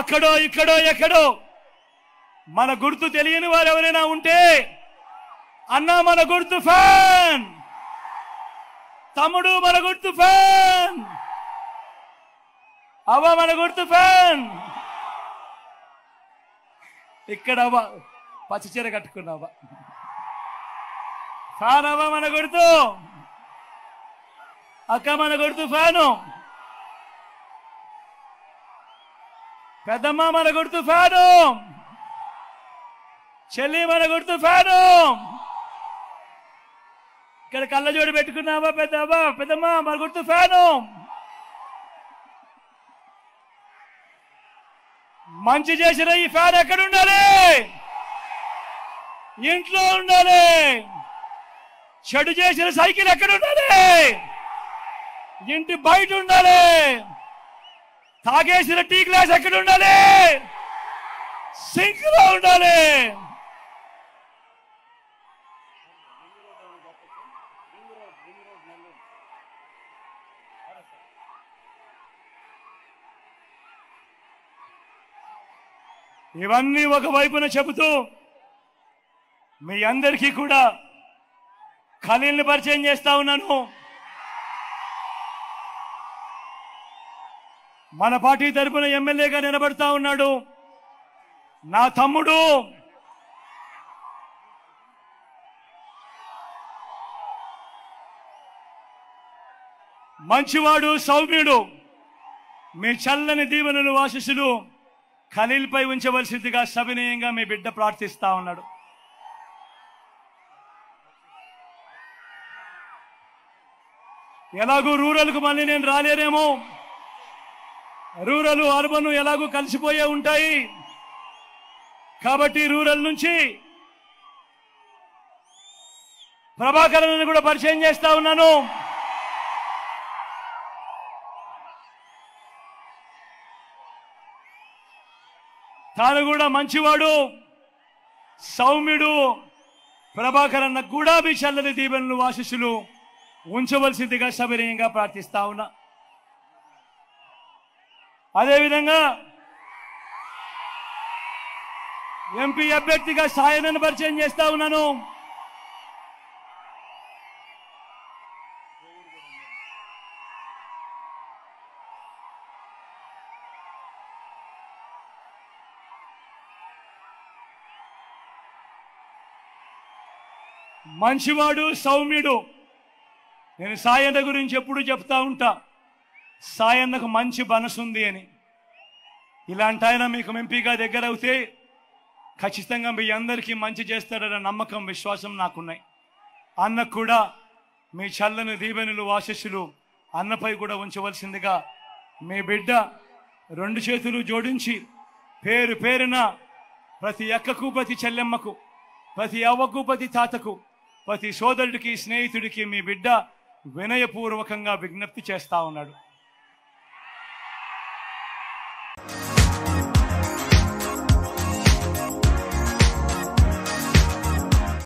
అక్కడో ఇక్కడో ఎక్కడో మన గుర్తు తెలియని వారు ఎవరైనా ఉంటే, అన్నా మన గుర్తు ఫ్యాన్, తమ్ముడు మన గుర్తు ఫ్యాన్, అవ్వ మన గుర్తు ఫ్యాన్. ఇక్కడ అవ్వ పచ్చి చీర కట్టుకున్నావా ఫ్యాన్, అవ్వ మన గుర్తు, అక్క మన గుర్తు ఫ్యాను, పెద్దమ్మ మన గుర్తు ఫ్యాను, చెల్లి మన గుర్తు ఫ్యాను. ఇక్కడ కళ్ళజోడు పెట్టుకున్నావా పెద్దమ్మ మన గుర్తు ఫ్యాను. మంచి చేసిన ఈ ఫ్యాన్ ఎక్కడ ఉండాలి? ఇంట్లో ఉండాలి. చెడు చేసిన సైకిల్ ఎక్కడ ఉండాలి? ఇంటి బయట ఉండాలి. తాగేసిన టీ గ్లాస్ ఎక్కడ ఉండాలి? సింక్ లో ఉండాలి. ఇవన్నీ ఒకవైపున చెబుతూ మీ అందరికీ కూడా ఖలీల్ని పరిచయం చేస్తా ఉన్నాను. మన పార్టీ తరఫున ఎమ్మెల్యేగా నిలబడతా ఉన్నాడు నా తమ్ముడు, మంచివాడు, సౌమ్యుడు. మీ చల్లని దీవెనలు ఆశీస్సులు ఖలీల్ పై ఉంచవలసిందిగా సవినయంగా మీ బిడ్డ ప్రార్థిస్తా ఉన్నాడు. ఎలాగూ రూరల్కు మళ్ళీ నేను రాలేనేమో, రూరల్ అర్బన్ ఎలాగూ కలిసిపోయే ఉంటాయి కాబట్టి రూరల్ నుంచి ప్రభాకరన్ కూడా పరిచయం చేస్తా ఉన్నాను. తాను కూడా మంచివాడు, సౌమ్యుడు. ప్రభాకరన్ కూడా మీ చల్లని దీవెనలు ఆశీస్సులు ఉంచవలసిందిగా సవినయంగా ప్రార్థిస్తా ఉన్నా. అదేవిధంగా ఎంపీ అభ్యర్థిగా సాయనను పరిచయం చేస్తా ఉన్నాను. మంచివాడు, సౌమ్యుడు. నేను సాయన్న గురించి ఎప్పుడు చెప్తా ఉంటా, సాయన్నకు మంచి మనసుంది అని. ఇలాంటి ఆయన మీకు ఎంపీగా దగ్గర అవుతే ఖచ్చితంగా మీ అందరికీ మంచి చేస్తాడన్న నమ్మకం, విశ్వాసం నాకున్నాయి. అన్నకు కూడా మీ చల్లని దీవెనలు ఆశీస్సులు అన్నపై కూడా ఉంచవలసిందిగా మీ బిడ్డ రెండు చేతులు జోడించి పేరు పేరున ప్రతి అక్కకు, ప్రతి చెల్లెమ్మకు, ప్రతి అవ్వకు, ప్రతి తాతకు, ప్రతి సోదరుడికి, స్నేహితుడికి మీ బిడ్డ వినయపూర్వకంగా విజ్ఞప్తి చేస్తా ఉన్నాడు.